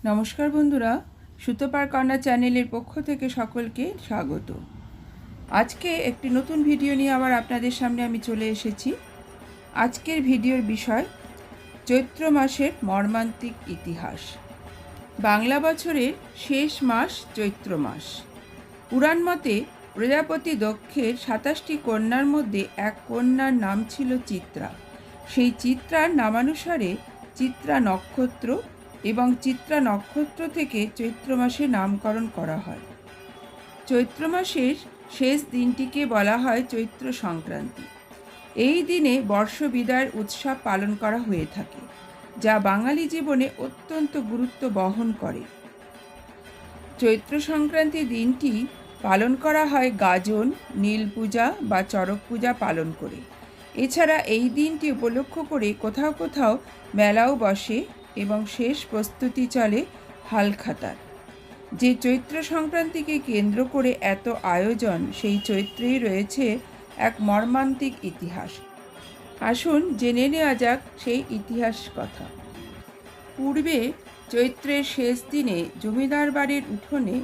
নমস্কার বন্ধুরা, সুতোপার কন্যা চ্যানেলের পক্ষ থেকে সকলকে স্বাগত। আজকে একটি নতুন ভিডিও নিয়ে আবার আপনাদের সামনে আমি চলে এসেছি। আজকের ভিডিওর বিষয় চৈত্র মাসের মর্মান্তিক ইতিহাস। বাংলা বছরের শেষ মাস চৈত্র মাস। পুরাণ মতে প্রজাপতি দক্ষের ২৭টি কন্যার মধ্যে এক কন্যার নাম ছিল চিত্রা। সেই চিত্রার নামানুসারে চিত্রা নক্ষত্র এবং চিত্রা নক্ষত্র থেকে চৈত্র মাসে নামকরণ করা হয়। চৈত্র মাসের শেষ দিনটিকে বলা হয় চৈত্র সংক্রান্তি। এই দিনে বর্ষ বিদায়ের উৎসব পালন করা হয়ে থাকে, যা বাঙালি জীবনে অত্যন্ত গুরুত্ব বহন করে। চৈত্র সংক্রান্তি দিনটি পালন করা হয় গাজন, নীল পূজা বা চড়ক পূজা পালন করে। এছাড়া এই দিনটি উপলক্ষ করে কোথাও কোথাও মেলাও বসে এবং শেষ প্রস্তুতি চলে হালখাতার। যে চৈত্র সংক্রান্তিকে কেন্দ্র করে এত আয়োজন, সেই চৈত্রেই রয়েছে এক মর্মান্তিক ইতিহাস। আসুন জেনে নেওয়া যাক সেই ইতিহাস কথা। পূর্বে চৈত্রের শেষ দিনে জমিদার বাড়ির উঠোনে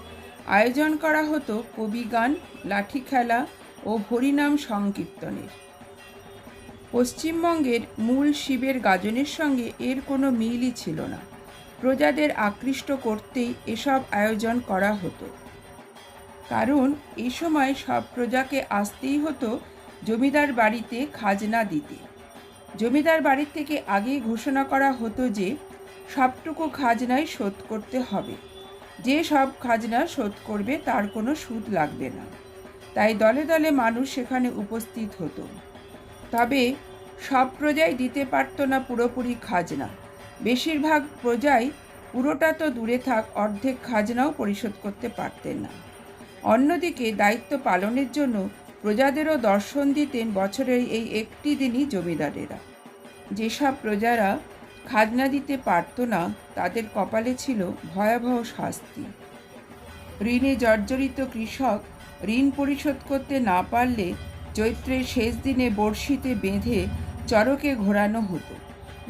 আয়োজন করা হতো কবিগান, লাঠি খেলা ও হরিনাম সংকীর্তনের। পশ্চিমবঙ্গের মূল শিবের গাজনের সঙ্গে এর কোনো মিলই ছিল না। প্রজাদের আকৃষ্ট করতেই এসব আয়োজন করা হতো, কারণ এই সময় সব প্রজাকে আসতেই হতো জমিদার বাড়িতে খাজনা দিতে। জমিদার বাড়ির থেকে আগেই ঘোষণা করা হতো যে সবটুকু খাজনাই শোধ করতে হবে। যে সব খাজনা শোধ করবে তার কোনো সুদ লাগবে না। তাই দলে দলে মানুষ সেখানে উপস্থিত হতো। তবে সব প্রজাই দিতে পারত না পুরোপুরি খাজনা। বেশিরভাগ প্রজাই পুরোটা তো দূরে থাক, অর্ধেক খাজনাও পরিশোধ করতে পারতেন না। অন্যদিকে দায়িত্ব পালনের জন্য প্রজাদেরও দর্শন দিতেন বছরের এই একটি দিনই জমিদারেরা। যেসব প্রজারা খাজনা দিতে পারত না, তাদের কপালে ছিল ভয়াবহ শাস্তি। ঋণে জর্জরিত কৃষক ঋণ পরিশোধ করতে না পারলে চৈত্রের শেষ দিনে বড়শিতে বেঁধে চড়কে ঘোরানো হতো,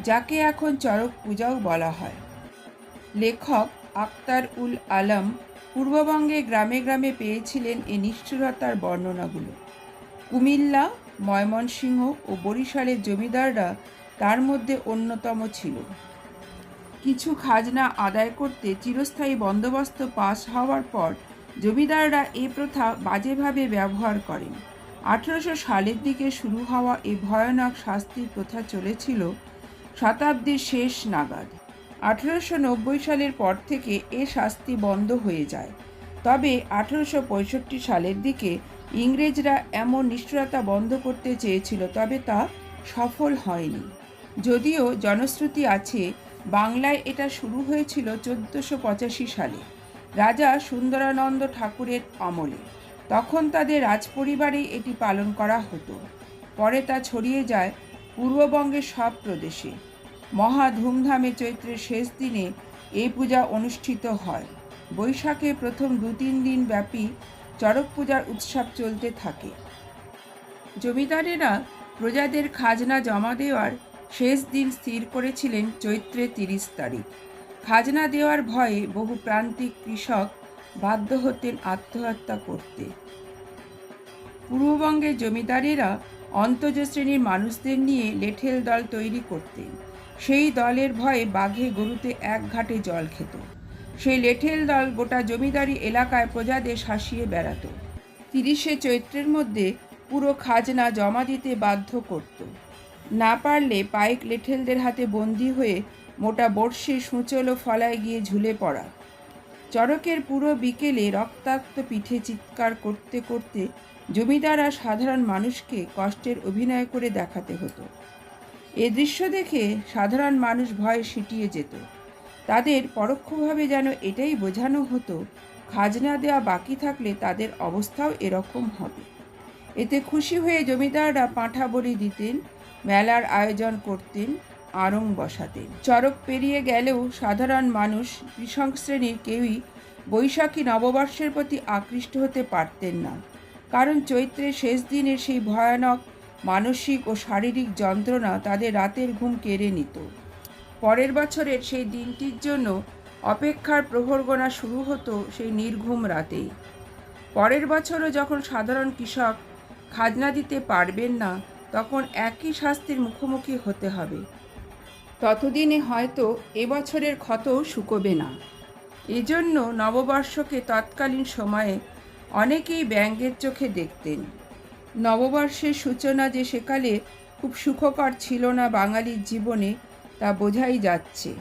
যাকে এখন চড়ক পূজাও বলা হয়। লেখক আখতার উল আলম পূর্ববঙ্গে গ্রামে গ্রামে পেয়েছিলেন এই নিষ্ঠুরতার বর্ণনাগুলো। কুমিল্লা, ময়মনসিংহ ও বরিশালের জমিদাররা তার মধ্যে অন্যতম ছিল। কিছু খাজনা আদায় করতে চিরস্থায়ী বন্দোবস্ত পাস হওয়ার পর জমিদাররা এ প্রথা বাজেভাবে ব্যবহার করেন। 1800 সালের দিকে শুরু হওয়া এই ভয়ানক শাস্তির প্রথা চলেছিল শতাব্দীর শেষ নাগাদ। 1890 সালের পর থেকে এ শাস্তি বন্ধ হয়ে যায়। তবে 1865 সালের দিকে ইংরেজরা এমন নিষ্ঠুরতা বন্ধ করতে চেয়েছিল, তবে তা সফল হয়নি। যদিও জনশ্রুতি আছে বাংলায় এটা শুরু হয়েছিল 1485 সালে রাজা সুন্দরানন্দ ঠাকুরের আমলে। তখন তাদের রাজপরিবারেই এটি পালন করা হতো। পরে তা ছড়িয়ে যায় পূর্ববঙ্গের সব প্রদেশে। মহা ধুমধামে চৈত্রের শেষ দিনে এই পূজা অনুষ্ঠিত হয়। বৈশাখে প্রথম 2-3 দিন ব্যাপী চড়ক পূজার উৎসব চলতে থাকে। জমিদারেরা প্রজাদের খাজনা জমা দেওয়ার শেষ দিন স্থির করেছিলেন চৈত্রের 30 তারিখ। খাজনা দেওয়ার ভয়ে বহু প্রান্তিক কৃষক বাধ্য হতেন আত্মহত্যা করতে। পূর্ববঙ্গের জমিদারেরা অন্তজ শ্রেণীর মানুষদের নিয়ে লেঠেল দল তৈরি করতেন। সেই দলের ভয়ে বাঘে গরুতে এক ঘাটে জল খেত। সেই লেঠেল দল গোটা জমিদারি এলাকায় প্রজাদের শাসিয়ে বেড়াত। 30শে চৈত্রের মধ্যে পুরো খাজনা জমা দিতে বাধ্য করত। না পারলে পাইক লেঠেলদের হাতে বন্দী হয়ে মোটা বড়শির সূচল ফলায় গিয়ে ঝুলে পড়া। চড়কের পুরো বিকেলে রক্তাক্ত পিঠে চিৎকার করতে করতে জমিদাররা সাধারণ মানুষকে কষ্টের অভিনয় করে দেখাতে হতো। এ দৃশ্য দেখে সাধারণ মানুষ ভয়ে সিঁটিয়ে যেত। তাদের পরোক্ষভাবে যেন এটাই বোঝানো হতো খাজনা দেওয়া বাকি থাকলে তাদের অবস্থাও এরকম হবে। এতে খুশি হয়ে জমিদাররা পাঁঠা বলি দিতেন, মেলার আয়োজন করতেন, আড়ং বসাতেন। চড়ক পেরিয়ে গেলেও সাধারণ মানুষ, কৃষক শ্রেণীর কেউই বৈশাখী নববর্ষের প্রতি আকৃষ্ট হতে পারতেন না, কারণ চৈত্রের শেষ দিনের সেই ভয়ানক মানসিক ও শারীরিক যন্ত্রণা তাদের রাতের ঘুম কেড়ে নিত। পরের বছরের সেই দিনটির জন্য অপেক্ষার প্রহর গোনা শুরু হতো সেই নির্ঘুম রাতেই। পরের বছরও যখন সাধারণ কৃষক খাজনা দিতে পারবেন না, তখন একই শাস্তির মুখোমুখি হতে হবে। ততদিনে হয়তো এবছরের ক্ষতও শুকোবে না। এজন্য নববর্ষকে তৎকালীন সময়ে অনেকেই ব্যঙ্গের চোখে দেখতেন। নববর্ষের সূচনা যে সেকালে খুব সুখকর ছিল না বাঙালির জীবনে, তা বোঝাই যাচ্ছে।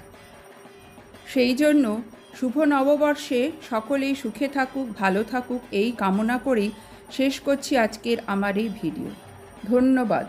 সেই জন্য শুভ নববর্ষে সকলেই সুখে থাকুক, ভালো থাকুক, এই কামনা করেই শেষ করছি আজকের আমার এই ভিডিও। ধন্যবাদ।